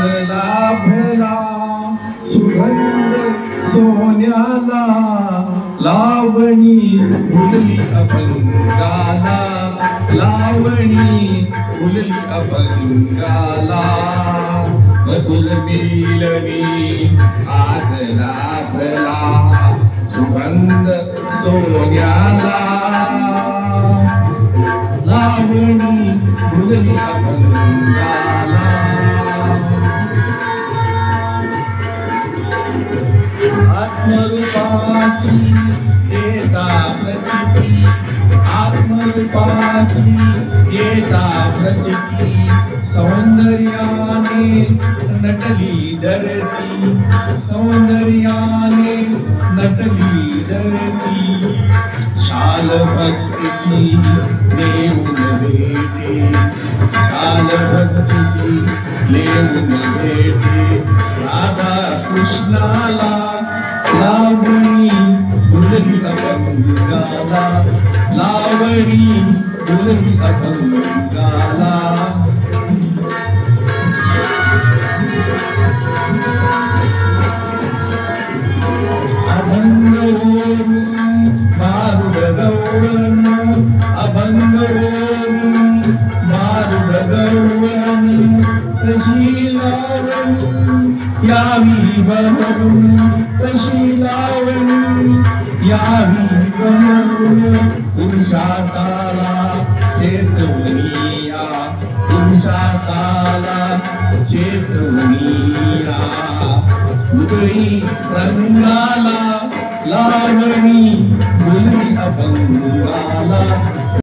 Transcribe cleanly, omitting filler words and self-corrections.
लाभला सुगंध सोन्याला, लावणी फुलली अभंगाला, लावणी फुलली अभंगाला. मधुर मिलनी आज लाभला सुगंध सोन्याला, लावणी फुलली अभंगाला. आत्मरूपाची येता प्रचिती, आत्मरूपाची येता प्रचिती, सौंदर्याने नटली धरती, सौंदर्याने नटली धरती. शाल भक्तीची नेऊन भेटे, शाल भक्तीची नेऊन भेटे. राधा कृष्णाला लावणी फुलली अभंगाला, लावणी फुलली अभंगाला. अभंग ओवी मारुड गौवन, अभंग ओवी मारुड गौवन. तशी लावणी यावी बहरून, तशी लावणी यावी बहरून. पुरुषाताला चेतवनिया, पुरुषाताला चेतवनिया. उधळी रंगाला लावणी फुलली अभंगाला,